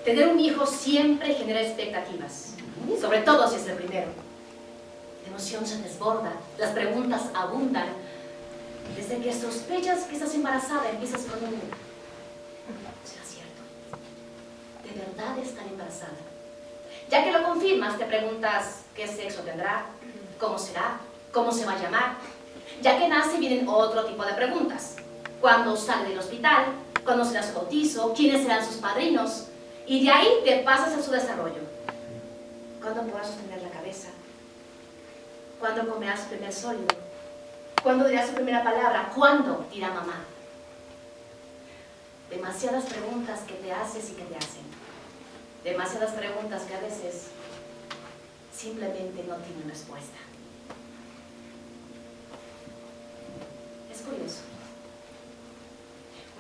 Tener un hijo siempre genera expectativas, sobre todo si es el primero. La emoción se desborda, las preguntas abundan. Desde que sospechas que estás embarazada, empiezas con un... ¿Será cierto? ¿De verdad estar embarazada? Ya que lo confirmas, te preguntas qué sexo tendrá, cómo será, cómo se va a llamar. Ya que nace, vienen otro tipo de preguntas. ¿Cuándo sale del hospital? ¿Cuándo será su bautizo? ¿Quiénes serán sus padrinos? Y de ahí te pasas a su desarrollo. ¿Cuándo podrá sostener la cabeza? ¿Cuándo comerá su primer sólido? ¿Cuándo dirá su primera palabra? ¿Cuándo dirá mamá? Demasiadas preguntas que te haces y que te hacen. Demasiadas preguntas que a veces simplemente no tienen respuesta. Es curioso.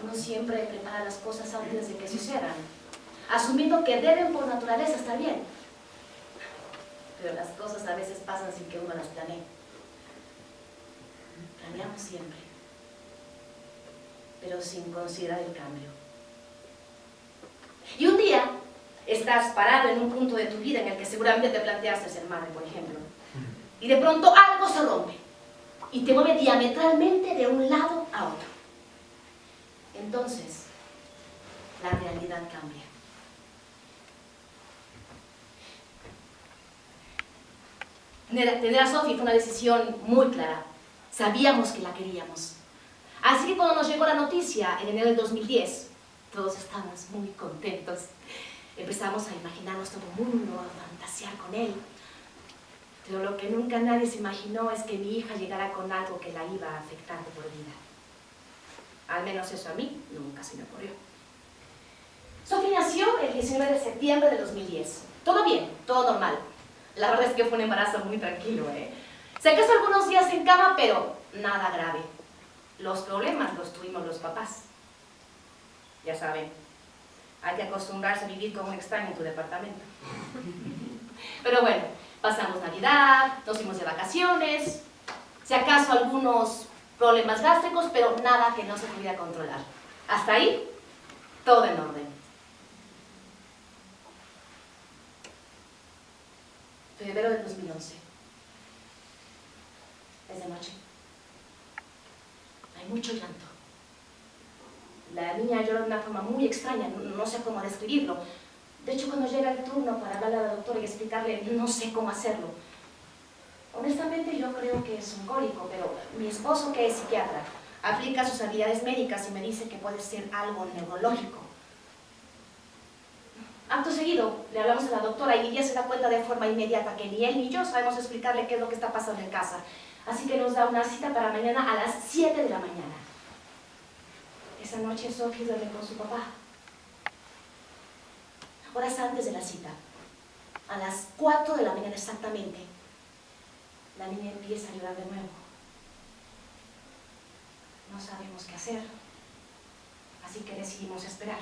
Uno siempre prepara las cosas antes de que sucedan, asumiendo que deben por naturaleza estar bien. Pero las cosas a veces pasan sin que uno las planee. Planeamos siempre, pero sin considerar el cambio. Y un día estás parado en un punto de tu vida en el que seguramente te planteaste ser madre, por ejemplo, y de pronto algo se rompe y te mueve diametralmente de un lado a otro. Entonces, la realidad cambia. Tener a Sophie fue una decisión muy clara. Sabíamos que la queríamos. Así que cuando nos llegó la noticia en enero del 2010, todos estábamos muy contentos. Empezamos a imaginarnos todo el mundo, a fantasear con él. Pero lo que nunca nadie se imaginó es que mi hija llegara con algo que la iba a afectar de por vida. Al menos eso a mí nunca se me ocurrió. Sophie nació el 19 de septiembre de 2010. Todo bien, todo normal. La verdad es que fue un embarazo muy tranquilo, Se acaso algunos días en cama, pero nada grave. Los problemas los tuvimos los papás. Ya saben, hay que acostumbrarse a vivir como un extraño en tu departamento. Pero bueno, pasamos Navidad, nos fuimos de vacaciones, si acaso algunos problemas gástricos, pero nada que no se pudiera controlar. Hasta ahí, todo en orden. Febrero del 2011. Es de noche. Hay mucho llanto. La niña llora de una forma muy extraña, no sé cómo describirlo. De hecho, cuando llega el turno para hablarle a la doctora y explicarle, no sé cómo hacerlo. Honestamente, yo creo que es un cólico, pero mi esposo, que es psiquiatra, aplica sus habilidades médicas y me dice que puede ser algo neurológico. Acto seguido, le hablamos a la doctora y ella se da cuenta de forma inmediata que ni él ni yo sabemos explicarle qué es lo que está pasando en casa. Así que nos da una cita para mañana a las 7 de la mañana. Esa noche Sophie duerme con su papá. Horas antes de la cita, a las 4 de la mañana exactamente, la niña empieza a llorar de nuevo. No sabemos qué hacer, así que decidimos esperar.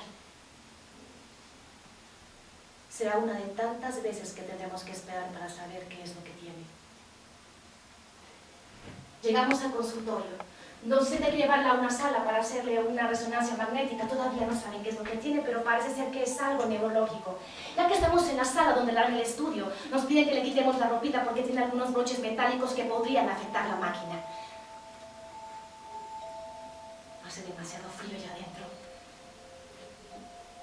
Será una de tantas veces que tendremos que esperar para saber qué es lo que tiene. Llegamos al consultorio. Nos tiene que llevarla a una sala para hacerle una resonancia magnética. Todavía no saben qué es lo que tiene, pero parece ser que es algo neurológico. Ya que estamos en la sala donde larga el estudio, nos piden que le quitemos la ropita porque tiene algunos broches metálicos que podrían afectar la máquina. Hace demasiado frío allá adentro.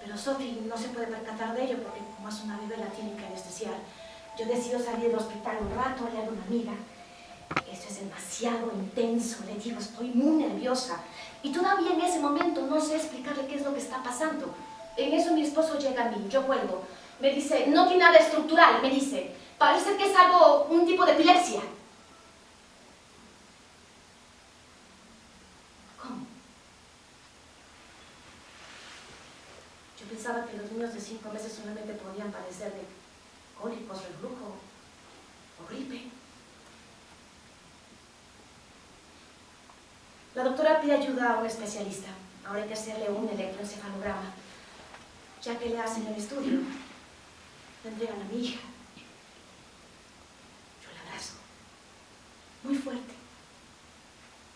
Pero Sophie no se puede percatar de ello porque como es una bebé la tienen que anestesiar. Yo decido salir del hospital un rato, le hago una amiga. Esto es demasiado intenso, le digo, estoy muy nerviosa. Y todavía en ese momento no sé explicarle qué es lo que está pasando. En eso mi esposo llega a mí, yo cuelgo. Me dice, no tiene nada estructural, me dice. Parece que es algo, un tipo de epilepsia. ¿Cómo? Yo pensaba que los niños de 5 meses solamente podían padecer de cólicos, reflujo o gripe. La doctora pide ayuda a un especialista. Ahora hay que hacerle un electroencefalograma. Ya que le hacen el estudio, le entregan a mi hija. Yo la abrazo. Muy fuerte.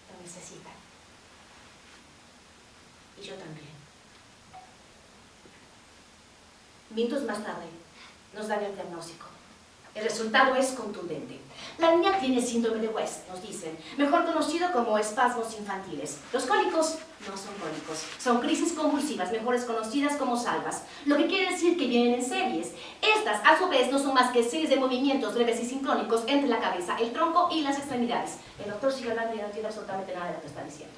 La necesita. Y yo también. Minutos más tarde, nos dan el diagnóstico. El resultado es contundente. La niña tiene síndrome de West, nos dicen, mejor conocido como espasmos infantiles. Los cólicos no son cólicos, son crisis convulsivas, mejores conocidas como salvas, lo que quiere decir que vienen en series. Estas, a su vez, no son más que series de movimientos breves y sincrónicos entre la cabeza, el tronco y las extremidades. El doctor sigue hablando y no entiende absolutamente nada de lo que está diciendo.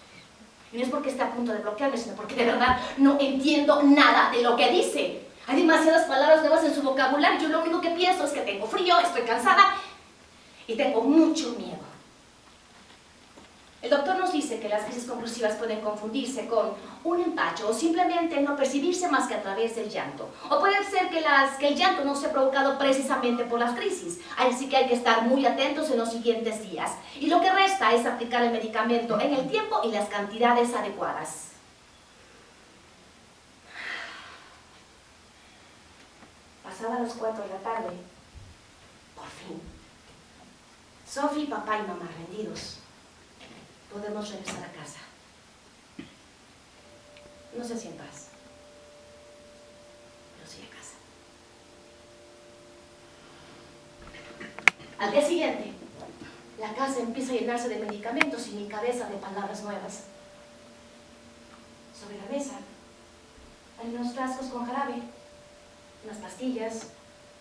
Y no es porque esté a punto de bloquearme, sino porque de verdad no entiendo nada de lo que dice. Hay demasiadas palabras nuevas en su vocabulario. Yo lo único que pienso es que tengo frío, estoy cansada y tengo mucho miedo. El doctor nos dice que las crisis convulsivas pueden confundirse con un empacho o simplemente no percibirse más que a través del llanto. O puede ser que el llanto no sea provocado precisamente por las crisis. Así que hay que estar muy atentos en los siguientes días. Y lo que resta es aplicar el medicamento en el tiempo y las cantidades adecuadas. Pasadas las 4 de la tarde, por fin, Sophie, papá y mamá rendidos, podemos regresar a casa. No sé si en paz, pero sí a casa. Al día siguiente, la casa empieza a llenarse de medicamentos y mi cabeza de palabras nuevas. Sobre la mesa hay unos frascos con jarabe, unas pastillas,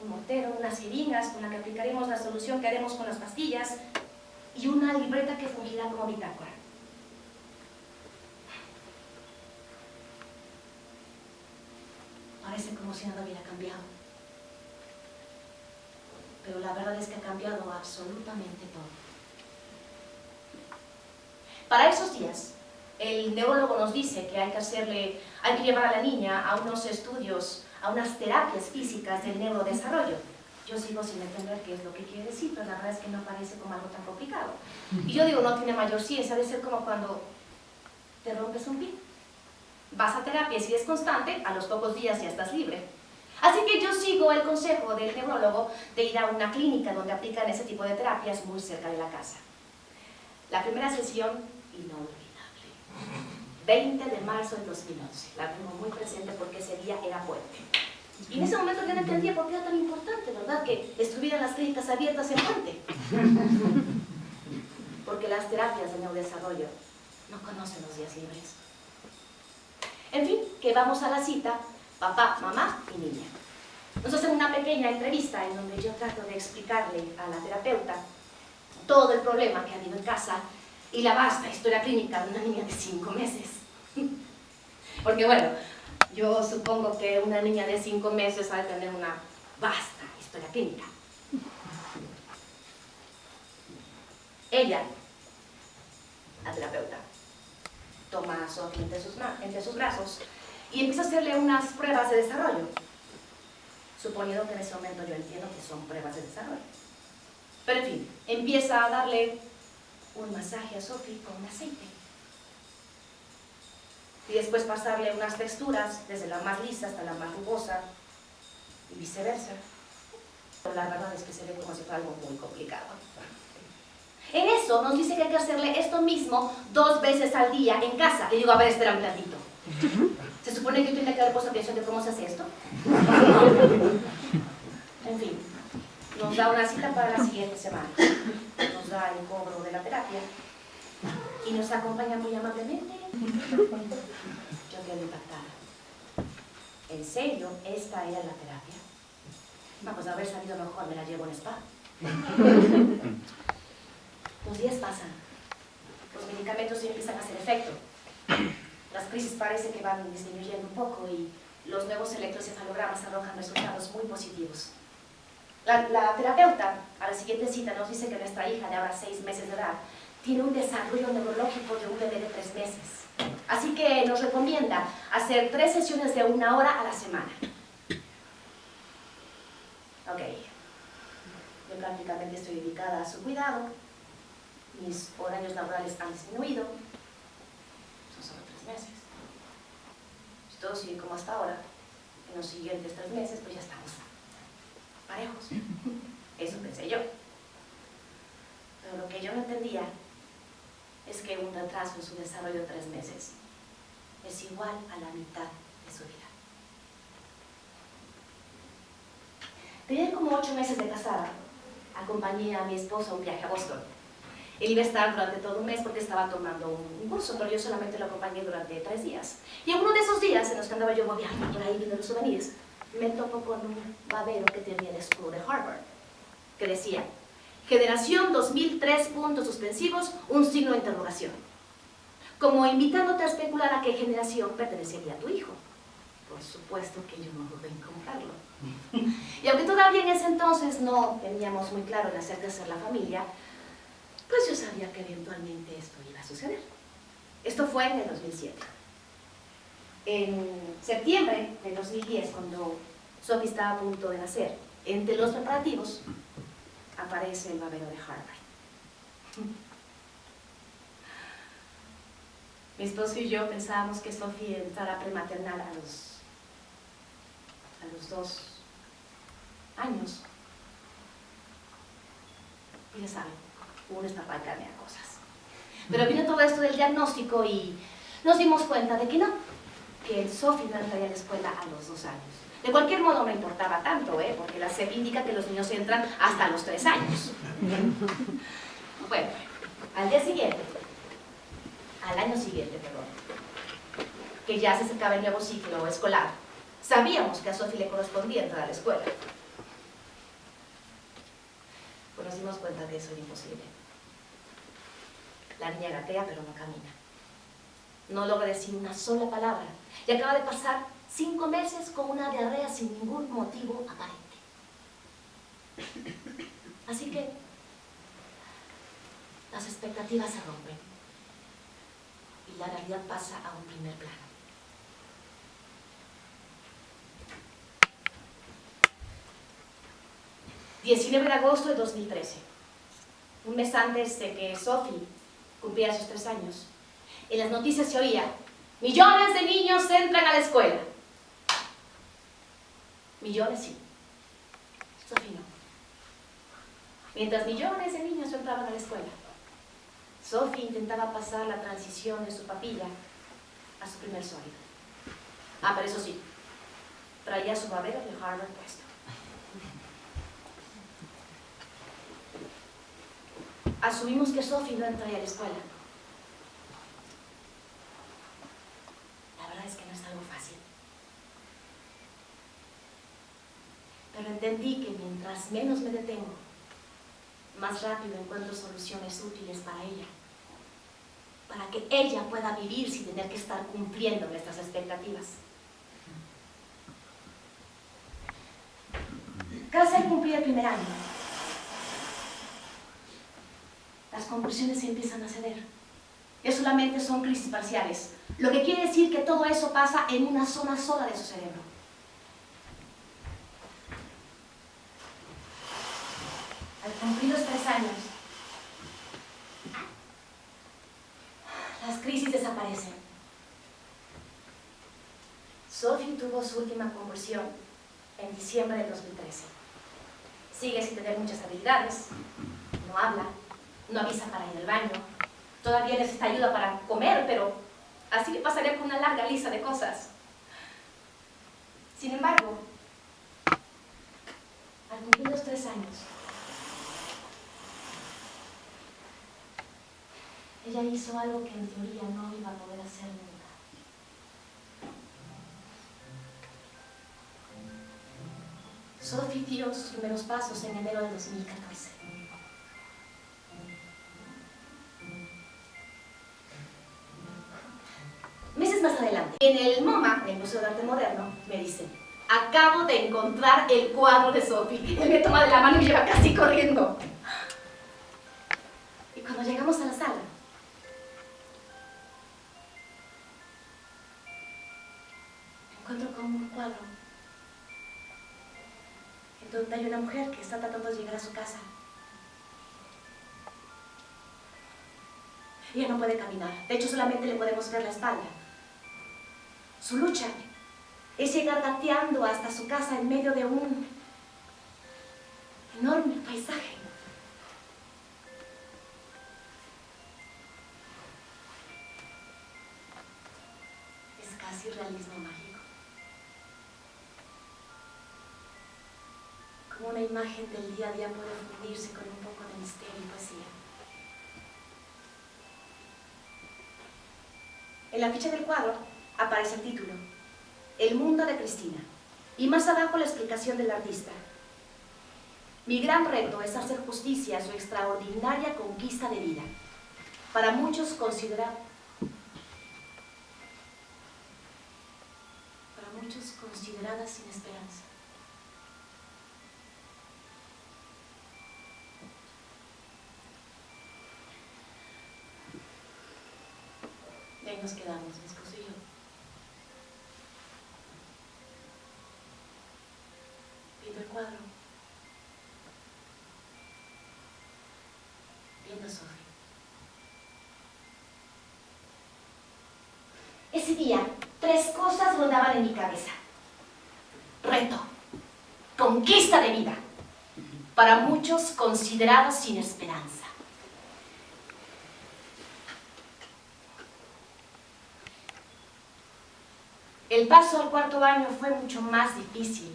un mortero, unas jeringas con las que aplicaremos la solución que haremos con las pastillas y una libreta que fungirá como bitácora. Parece como si nada hubiera cambiado. Pero la verdad es que ha cambiado absolutamente todo. Para esos días, el neurólogo nos dice que hay que llevar a la niña a unos estudios, a unas terapias físicas del neurodesarrollo. Yo sigo sin entender qué es lo que quiere decir, pero la verdad es que no parece como algo tan complicado. Y yo digo, no tiene mayor ciencia, debe ser como cuando te rompes un pie. Vas a terapia y si es constante, a los pocos días ya estás libre. Así que yo sigo el consejo del neurólogo de ir a una clínica donde aplican ese tipo de terapias muy cerca de la casa. La primera sesión, inolvidable. 20 de marzo del 2011. La tengo muy presente porque ese día era puente. Y en ese momento yo no entendía por qué era tan importante, ¿verdad?, que estuvieran las clínicas abiertas en puente. Porque las terapias de neurodesarrollo no conocen los días libres. En fin, que vamos a la cita, papá, mamá y niña. Nos hacen una pequeña entrevista en donde yo trato de explicarle a la terapeuta todo el problema que ha habido en casa y la vasta historia clínica de una niña de 5 meses. Porque bueno, yo supongo que una niña de 5 meses va a tener una vasta historia clínica. Ella, la terapeuta, toma a Sophie entre sus brazos y empieza a hacerle unas pruebas de desarrollo, suponiendo que en ese momento yo entiendo que son pruebas de desarrollo. Pero en fin, empieza a darle un masaje a Sophie con un aceite. Y después pasarle unas texturas, desde la más lisa hasta la más rugosa, y viceversa. Pero la verdad es que se ve como si fuera algo muy complicado. En eso nos dice que hay que hacerle esto mismo 2 veces al día en casa. Le digo, a ver, espera un tantito. ¿Se supone que yo tenía que haber puesto atención de cómo se hace esto? En fin, nos da una cita para la siguiente semana. Nos da el cobro de la terapia y nos acompaña muy amablemente. Yo quedé impactada. ¿En serio? ¿Esta era la terapia? Vamos, a haber salido mejor, me la llevo en spa. Los días pasan, los medicamentos empiezan a hacer efecto, las crisis parece que van disminuyendo un poco y los nuevos electroencefalogramas arrojan resultados muy positivos. La terapeuta a la siguiente cita nos dice que nuestra hija de ahora 6 meses de edad tiene un desarrollo neurológico de un bebé de 3 meses. Así que nos recomienda hacer 3 sesiones de 1 hora a la semana. Ok, yo prácticamente estoy dedicada a su cuidado. Mis horarios laborales han disminuido. Son solo 3 meses. Si todo sigue como hasta ahora, en los siguientes 3 meses, pues ya estamos parejos. Eso pensé yo. Pero lo que yo no entendía es que un retraso en su desarrollo de 3 meses es igual a la mitad de su vida. Tenía como 8 meses de casada. Acompañé a mi esposo a un viaje a Boston. Él iba a estar durante todo un mes porque estaba tomando un curso, pero yo solamente lo acompañé durante 3 días. Y en uno de esos días, en los que andaba yo viajando por ahí viendo los souvenirs, me topo con un babero que tenía el escudo de Harvard, que decía, Generación 2003, puntos suspensivos, un signo de interrogación. Como invitándote a especular a qué generación pertenecería a tu hijo. Por supuesto que yo no dudé en comprarlo. Y aunque todavía en ese entonces no teníamos muy claro el hacer crecer la familia, pues yo sabía que eventualmente esto iba a suceder. Esto fue en el 2007. En septiembre del 2010, cuando Sophie estaba a punto de nacer, entre los preparativos, aparece el babero de Harvard. Mi esposo y yo pensábamos que Sophie entrara prematernal a los 2 años. Y ya saben, uno es papá y carne a cosas. Pero vino todo esto del diagnóstico y nos dimos cuenta de que no, que Sophie no entraría a la escuela a los 2 años. De cualquier modo no importaba tanto, porque la SEP indica que los niños entran hasta los 3 años. Bueno, al año siguiente, que ya se acercaba el nuevo ciclo escolar, sabíamos que a Sophie le correspondía entrar a la escuela. Pues nos dimos cuenta que eso era imposible. La niña gatea, pero no camina. No logra decir una sola palabra. Y acaba de pasar 5 meses con una diarrea sin ningún motivo aparente. Así que las expectativas se rompen y la realidad pasa a un primer plano. ...19 de agosto de 2013, un mes antes de que Sophie cumpliera sus 3 años, en las noticias se oía: millones de niños entran a la escuela. Millones sí, Sophie no. Mientras millones de niños entraban a la escuela, Sophie intentaba pasar la transición de su papilla a su primer sólido. Pero eso sí, traía su babero de Harvard puesto. Asumimos que Sophie no entraría a la escuela. La verdad es que no es algo fácil. Pero entendí que mientras menos me detengo, más rápido encuentro soluciones útiles para ella. Para que ella pueda vivir sin tener que estar cumpliendo nuestras expectativas. Casi al cumplir el primer año, las convulsiones se empiezan a ceder. Que solamente son crisis parciales, lo que quiere decir que todo eso pasa en una zona sola de su cerebro. Al cumplir los 3 años, las crisis desaparecen. Sophie tuvo su última convulsión en diciembre del 2013. Sigue sin tener muchas habilidades, no habla, no avisa para ir al baño, todavía necesita ayuda para comer, pero así le pasaría con una larga lista de cosas. Sin embargo, al cumplir los 3 años, ella hizo algo que en teoría no iba a poder hacer nunca. Sophie dio sus primeros pasos en enero de 2014. Meses más adelante, en el MoMA, en el Museo de Arte Moderno, me dicen: acabo de encontrar el cuadro de Sophie. Él me toma de la mano y me lleva casi corriendo. Y cuando llegamos a la sala, encuentro como un cuadro en donde hay una mujer que está tratando de llegar a su casa. Ella no puede caminar, de hecho solamente le podemos ver la espalda. Su lucha es llegar gateando hasta su casa en medio de un enorme paisaje. Es casi realismo mágico. Como una imagen del día a día puede fundirse con un poco de misterio y poesía. En la ficha del cuadro aparece el título, El mundo de Cristina, y más abajo la explicación del artista. Mi gran reto es hacer justicia a su extraordinaria conquista de vida, para muchos considerada sin esperanza. Y ahí nos quedamos, mi esposo y yo. Viendo el cuadro. Viendo a Sofía. Ese día, 3 cosas rodaban en mi cabeza. Reto, conquista de vida, para muchos considerados sin esperanza. El paso al 4º año fue mucho más difícil.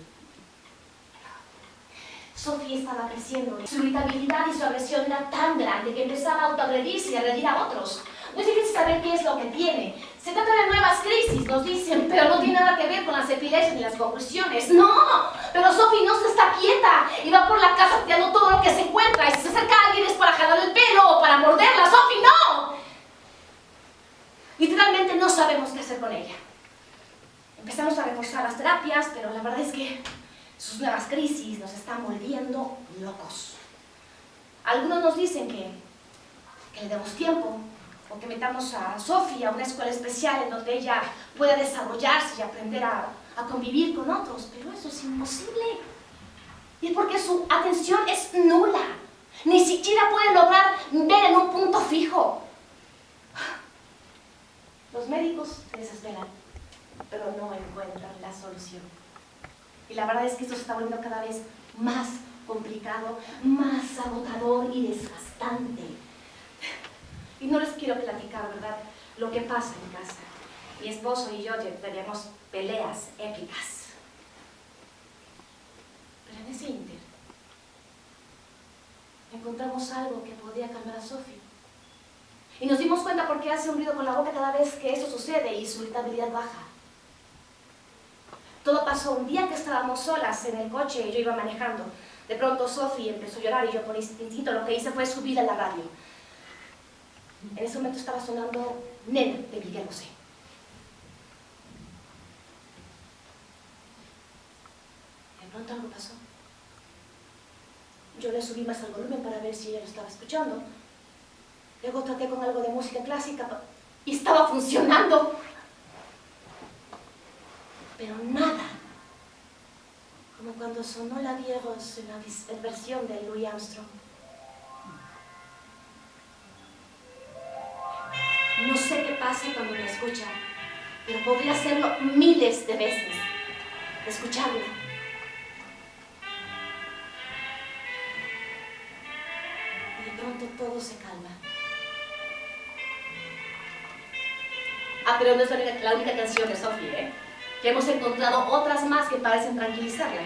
Sofía estaba creciendo. Su irritabilidad y su agresión era tan grande que empezaba a autoagredirse y a agredir a otros. No es difícil saber qué es lo que tiene. Se trata de nuevas crisis, nos dicen, pero no tiene nada que ver con las epilepsias ni las convulsiones. ¡No! Pero Sofía no se está quieta y va por la casa tirando todo lo que se encuentra. Y si se acerca a alguien es para jalar el pelo o para morderla. ¡Sofía, no! Literalmente no sabemos qué hacer con ella. Empezamos a reforzar las terapias, pero la verdad es que sus nuevas crisis nos están volviendo locos. Algunos nos dicen que le demos tiempo, o que metamos a Sofía a una escuela especial en donde ella pueda desarrollarse y aprender a convivir con otros, pero eso es imposible. Y es porque su atención es nula. Ni siquiera puede lograr ver en un punto fijo. Los médicos se desesperan, pero no encuentran la solución. Y la verdad es que esto se está volviendo cada vez más complicado, más agotador y desgastante. Y no les quiero platicar, ¿verdad?, lo que pasa en casa. Mi esposo y yo tenemos peleas épicas. Pero en ese ínter encontramos algo que podría calmar a Sofía. Y nos dimos cuenta por qué hace un ruido con la boca cada vez que eso sucede y su irritabilidad baja. Todo pasó un día que estábamos solas en el coche y yo iba manejando. De pronto Sofía empezó a llorar y yo por instinto lo que hice fue subir a la radio. En ese momento estaba sonando Nena de Miguel Bosé. De pronto algo pasó. Yo le subí más al volumen para ver si ella lo estaba escuchando. Luego traté con algo de música clásica y estaba funcionando. Pero nada. Como cuando sonó la Vieros en la versión de Louis Armstrong. No sé qué pasa cuando me escucha, pero podría hacerlo miles de veces. Escucharla. Y de pronto todo se calma. Ah, pero no es la única canción de Sofía, ¿eh? Ya hemos encontrado otras más que parecen tranquilizarla.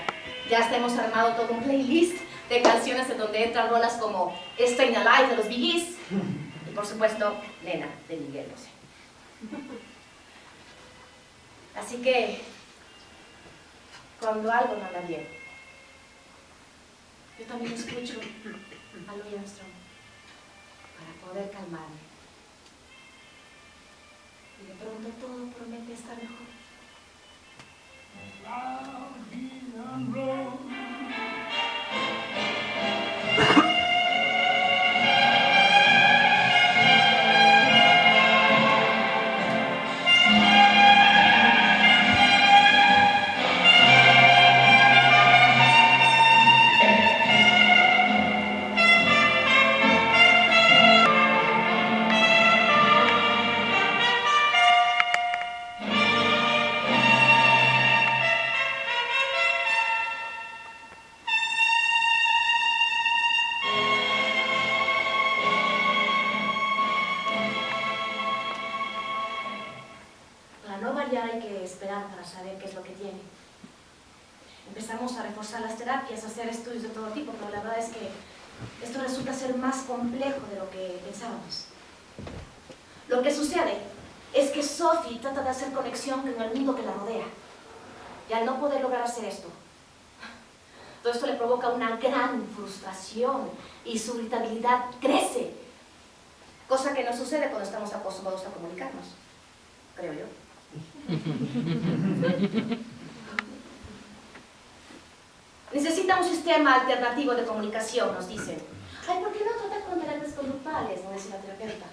Ya hasta hemos armado todo un playlist de canciones en donde entran rolas como Stayin' Alive de los Bee Gees y, por supuesto, Nena de Miguel Bosé. Así que, cuando algo no anda bien, yo también escucho a Louis Armstrong para poder calmarme. Y de pronto todo promete estar mejor. empezamos a reforzar las terapias, a hacer estudios de todo tipo, pero la verdad es que esto resulta ser más complejo de lo que pensábamos. Lo que sucede es que Sophie trata de hacer conexión con el mundo que la rodea. Y al no poder lograr hacer esto, todo esto le provoca una gran frustración y su irritabilidad crece. Cosa que no sucede cuando estamos acostumbrados a comunicarnos, creo yo. Necesita un sistema alternativo de comunicación, nos dicen. Ay, ¿por qué no tratar con terapias conductuales? Nos dice la terapeuta.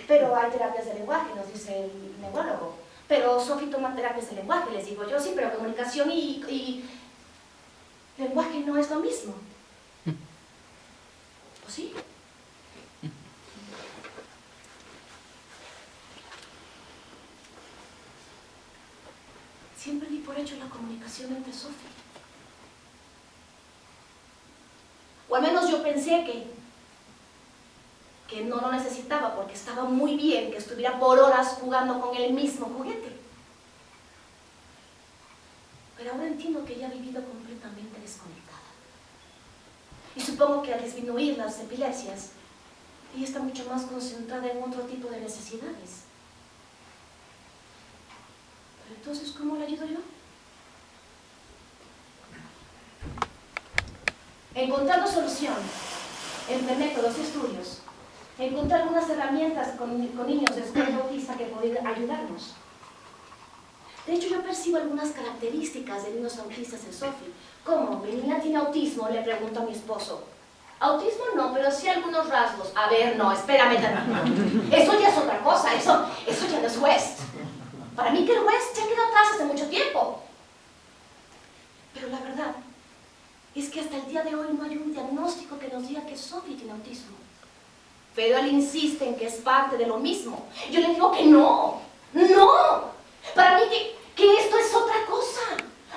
Pero hay terapias de lenguaje, nos dice el neurólogo. Pero Sophie toma terapias de lenguaje, les digo yo, sí, pero comunicación y lenguaje no es lo mismo. ¿O sí? Siempre di por hecho la comunicación entre Sophie. O al menos yo pensé que no lo necesitaba porque estaba muy bien que estuviera por horas jugando con el mismo juguete. Pero ahora entiendo que ella ha vivido completamente desconectada. Y supongo que al disminuir las epilepsias, ella está mucho más concentrada en otro tipo de necesidades. Pero entonces, ¿cómo la ayudo yo? Encontrando solución entre métodos y estudios, encontrar algunas herramientas con niños de escuela autista que podrían ayudarnos. De hecho, yo percibo algunas características de niños autistas en Sophie. ¿Cómo? ¿Mi niña tiene autismo? Le pregunto a mi esposo. Autismo no, pero sí algunos rasgos. A ver, no, espérame tantito. Eso ya es otra cosa, eso ya no es West. Para mí que el West ya quedó atrás hace mucho tiempo. Pero la verdad es que hasta el día de hoy no hay un diagnóstico que nos diga que Sophie tiene autismo. Pero él insiste en que es parte de lo mismo. Yo le digo que no, no. Para mí que esto es otra cosa,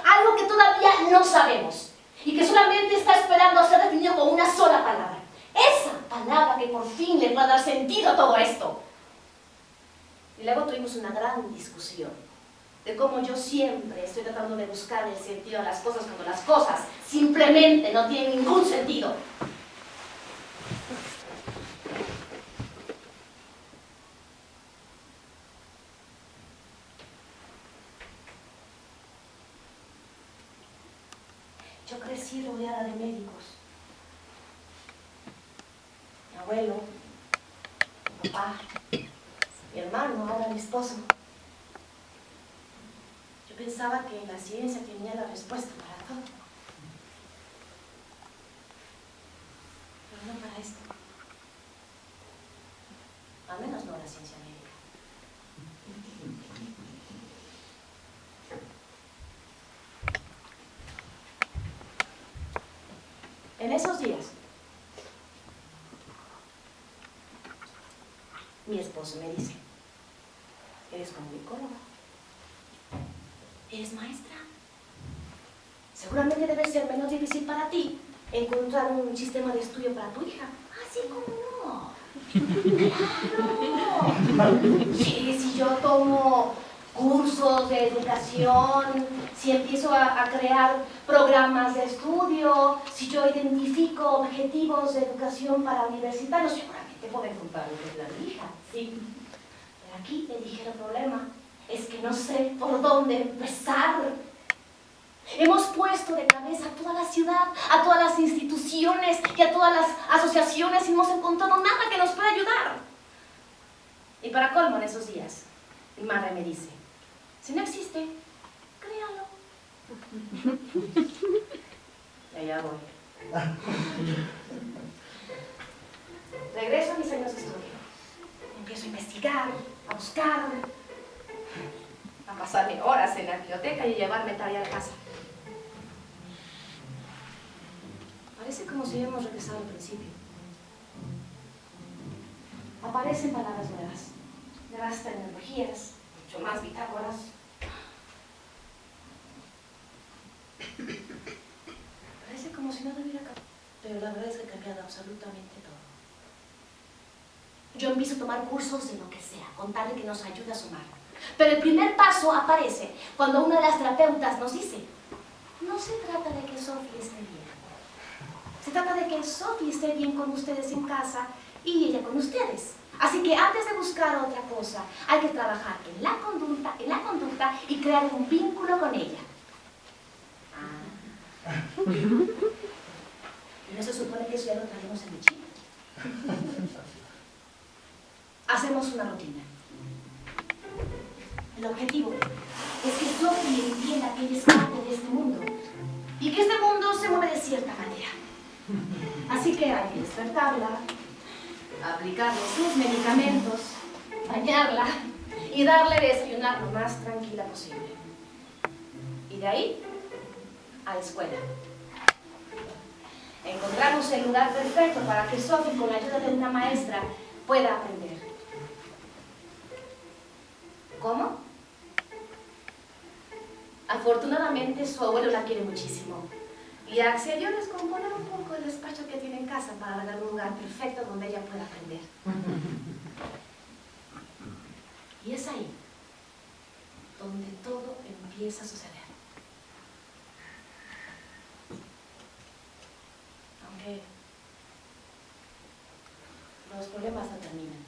algo que todavía no sabemos y que solamente está esperando a ser definido con una sola palabra. Esa palabra que por fin le va a dar sentido a todo esto. Y luego tuvimos una gran discusión de cómo yo siempre estoy tratando de buscar el sentido a las cosas cuando las cosas simplemente no tienen ningún sentido. Yo crecí rodeada de médicos. Mi abuelo, mi papá, mi hermano, ahora mi esposo. Yo pensaba que la ciencia tenía la respuesta para todo. Pero no para esto. Al menos no la ciencia médica. En esos días, mi esposo me dice, ¿eres comunicóloga? ¿Eres maestra? Seguramente debe ser menos difícil para ti encontrar un sistema de estudio para tu hija. Así como no. ¡Claro! Sí, si yo tomo cursos de educación, si empiezo a crear programas de estudio, si yo identifico objetivos de educación para universitarios, seguramente puedo encontrar lo que es la hija, sí. Pero aquí el ligero problema es que no sé por dónde empezar. Hemos puesto de cabeza a toda la ciudad, a todas las instituciones y a todas las asociaciones y no hemos encontrado nada que nos pueda ayudar. Y para colmo en esos días, mi madre me dice, si no existe, créalo. Y allá voy. Regreso a mis años de estudio. Empiezo a investigar, a buscar, a pasarme horas en la biblioteca y llevarme tarea a casa. Parece como si hubiéramos regresado al principio. Aparecen palabras nuevas, nuevas tecnologías, mucho más bitácoras. Parece como si nada hubiera cambiado, pero la verdad es que ha cambiado absolutamente todo. Yo empiezo a tomar cursos de lo que sea, con tal de que nos ayude a sumar. Pero el primer paso aparece cuando una de las terapeutas nos dice, no se trata trata de que Sophie esté bien con ustedes en casa y ella con ustedes. Así que antes de buscar otra cosa, hay que trabajar en la conducta y crear un vínculo con ella. Y no se supone que eso ya lo traemos en el chip. Hacemos una rutina. El objetivo es que Sophie entienda que ella es parte de este mundo y que este mundo se mueve de cierta manera. Así que hay que despertarla, aplicarle sus medicamentos, bañarla y darle de desayunar lo más tranquila posible. Y de ahí, a la escuela. Encontramos el lugar perfecto para que Sophie, con la ayuda de una maestra, pueda aprender. ¿Cómo? Afortunadamente, su abuelo la quiere muchísimo y accedió a descomponer un poco el despacho que tiene en casa para darle un lugar perfecto donde ella pueda aprender. Y es ahí donde todo empieza a suceder. Aunque los problemas no terminan.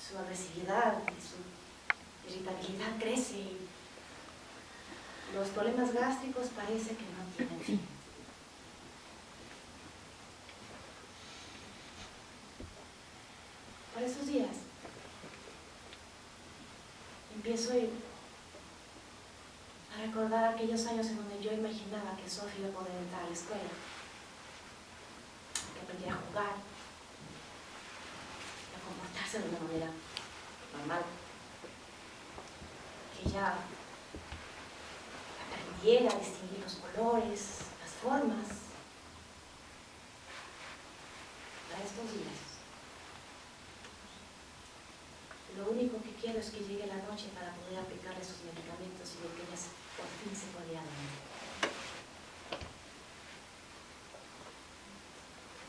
Su agresividad y su irritabilidad crece y los problemas gástricos parece que no tienen fin. Por esos días empiezo a recordar aquellos años en donde yo imaginaba que Sophie iba a poder entrar a la escuela, que aprendiera a jugar, a comportarse de una manera normal, que ella aprendiera a distinguir los colores, las formas. Para estos días, lo único que quiero es que llegue la noche para poder aplicarle sus medicamentos y de que ella por fin se podría dormir.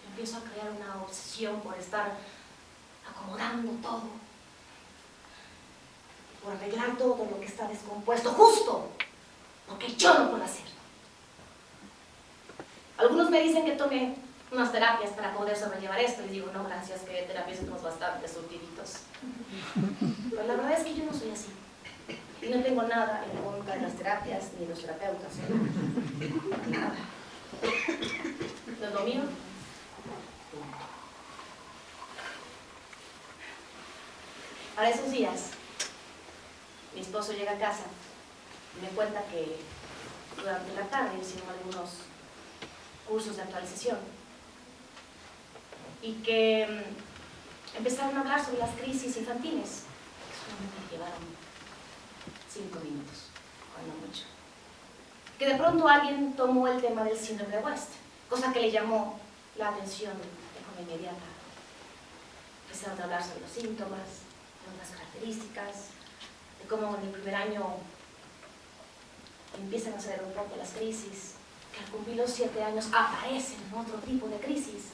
Empiezo a crear una obsesión por estar acomodando todo, por arreglar todo lo que está descompuesto, justo porque yo no puedo hacerlo. Algunos me dicen que tome unas terapias para poder sobrellevar esto. Les digo, no, gracias, que terapias tenemos bastante surtiditos. Pero la verdad es que yo no soy así. Y no tengo nada en contra de las terapias ni de los terapeutas. Nada. ¿No es lo mío? Para esos días, mi esposo llega a casa y me cuenta que durante la tarde hicieron algunos cursos de actualización y que empezaron a hablar sobre las crisis infantiles. Solamente llevaron 5 minutos, cuando mucho. Que de pronto alguien tomó el tema del síndrome de West, cosa que le llamó la atención de forma inmediata. Empezaron a hablar sobre los síntomas, de las características, de cómo en el primer año empiezan a ceder un poco las crisis, que al cumplir los 7 años aparecen otro tipo de crisis.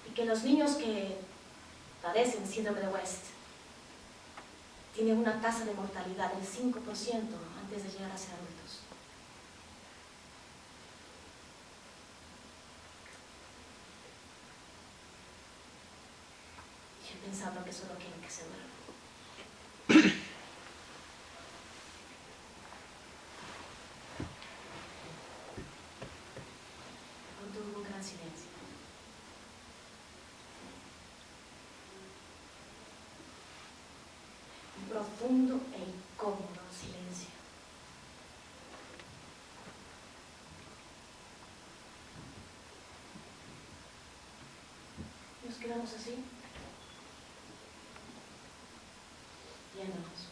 Y que los niños que padecen síndrome de West tienen una tasa de mortalidad del 5% antes de llegar a ser adultos. Y yo pensando que solo quieren que se duerma. Hubo un gran silencio. Un profundo e incómodo silencio. Nos quedamos así, viéndonos,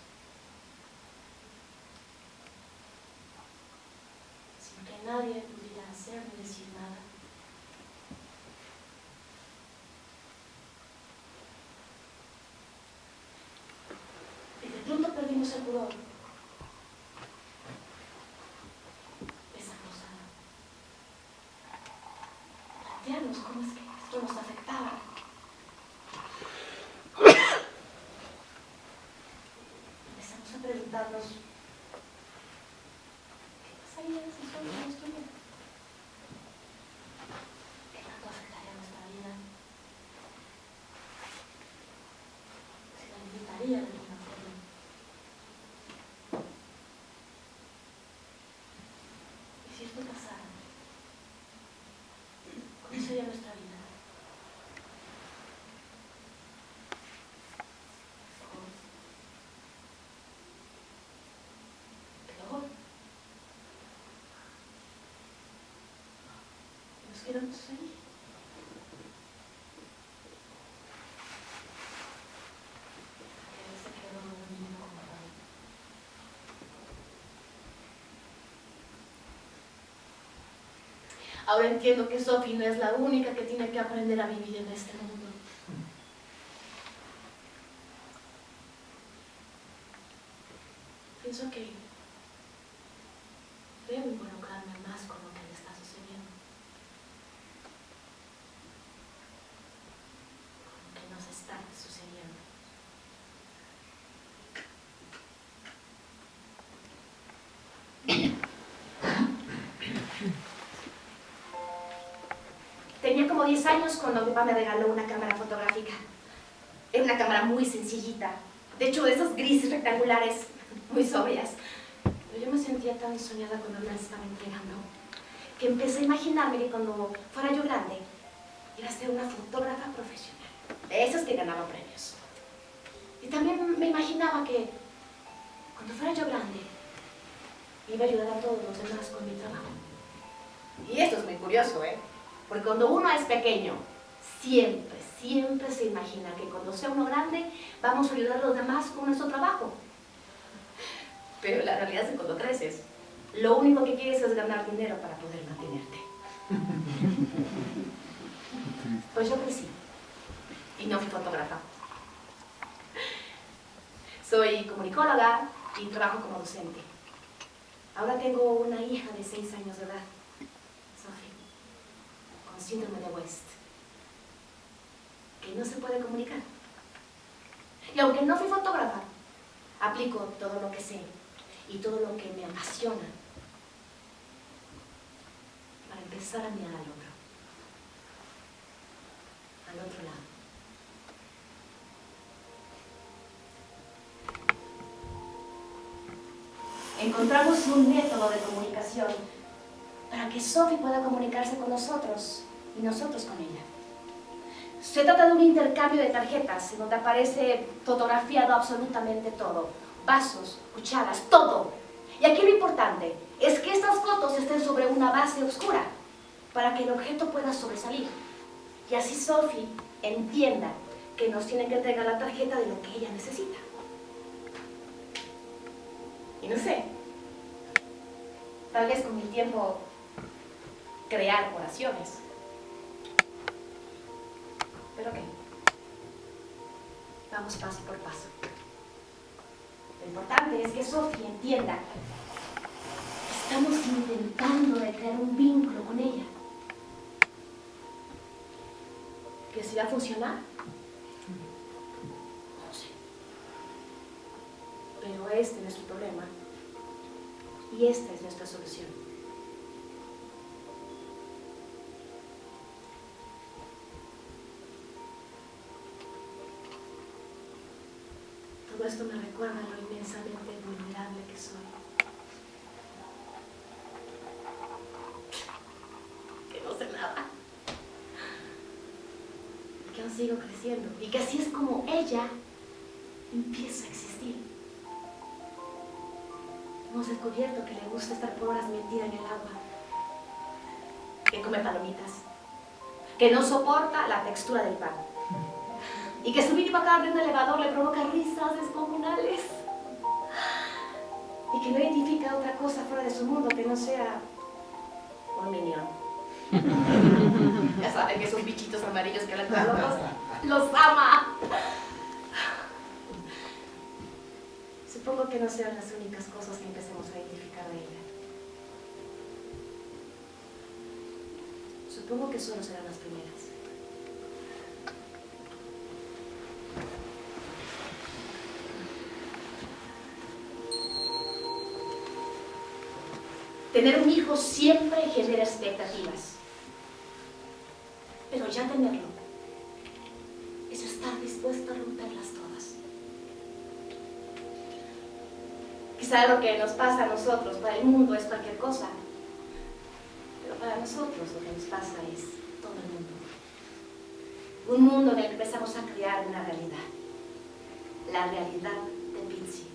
sin que nadie pudiera hacer ni decir nada. Y de pronto perdimos el pudor. Esa cosa. Plantearnos cómo es que esto nos afectaba. Empezamos a preguntarnos pasaría si solo no estuviera? ¿Qué tanto afectaría a nuestra vida? Si la limitaría de alguna forma. ¿Y si esto pasara? ¿Cómo sería nuestra vida? Quedamos ahí. Él se quedó dormido como tal. Ahora entiendo que Sophie no es la única que tiene que aprender a vivir en este mundo. Pienso que debo involucrarme más con lo que le está sucediendo. Que nos está sucediendo. Tenía como 10 años cuando mi papá me regaló una cámara fotográfica. Era una cámara muy sencillita, de hecho de esas grises rectangulares, muy sobrias. Pero yo me sentía tan soñada cuando me la estaba entregando, que empecé a imaginarme que cuando fuera yo grande, iba a ser una fotógrafa profesional, de esas que ganaban premios. Y también me imaginaba que cuando fuera yo grande, iba a ayudar a todos los demás con mi trabajo. Y esto es muy curioso, ¿eh? Porque cuando uno es pequeño, siempre se imagina que cuando sea uno grande, vamos a ayudar a los demás con nuestro trabajo. Pero la realidad es que cuando creces, lo único que quieres es ganar dinero para poder mantenerte. Pues yo crecí y no fui fotógrafa. Soy comunicóloga y trabajo como docente. Ahora tengo una hija de 6 años de edad, Sophie, con síndrome de West, que no se puede comunicar. Y aunque no fui fotógrafa, aplico todo lo que sé y todo lo que me apasiona para empezar a mirar al otro lado. Encontramos un método de comunicación para que Sophie pueda comunicarse con nosotros y nosotros con ella. Se trata de un intercambio de tarjetas en donde aparece fotografiado absolutamente todo. Vasos, cucharas, todo. Y aquí lo importante es que estas fotos estén sobre una base oscura para que el objeto pueda sobresalir. Y así Sophie entienda que nos tiene que entregar la tarjeta de lo que ella necesita. Y no sé, tal vez con el tiempo crear oraciones. Pero ¿qué? Vamos paso por paso. Lo importante es que Sophie entienda que estamos intentando de crear un vínculo con ella. ¿Que si va a funcionar? No sé. Pero este es nuestro problema. Y esta es nuestra solución. Todo esto me recuerda lo inmensamente vulnerable que soy. Que no sé nada. Y que aún sigo creciendo. Y que así es como ella empieza a existir. Hemos descubierto que le gusta estar por horas metida en el agua. Que come palomitas. Que no soporta la textura del pan. Y que subir y bajar de un elevador le provoca risas descomunales. Y que no identifica otra cosa fuera de su mundo que no sea un minion. Ya saben que esos bichitos amarillos que le traen los ama. Supongo que no sean las únicas cosas que empecemos a identificar de ella. Supongo que solo serán las primeras. Tener un hijo siempre genera expectativas. Pero ya tenerlo es estar dispuesto a romperlas todas. Quizá lo que nos pasa a nosotros, para el mundo, es cualquier cosa. Pero para nosotros lo que nos pasa es todo el mundo. Un mundo en el que empezamos a crear una realidad. La realidad de Pizzi.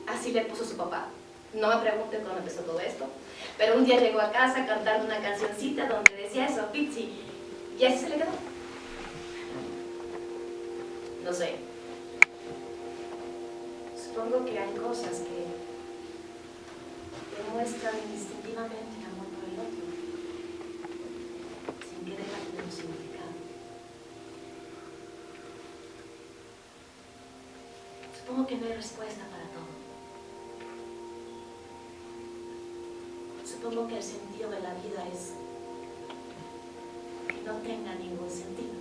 Así le puso su papá. No me pregunten cómo empezó todo esto, pero un día llegó a casa cantando una cancioncita donde decía eso, Pizzi, y así se le quedó. No sé. Supongo que hay cosas que demuestran instintivamente el amor por el otro, sin que deja tener un significado. Supongo que no hay respuesta para todo. Supongo que el sentido de la vida es que no tenga ningún sentido.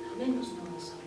Al menos no nosotros.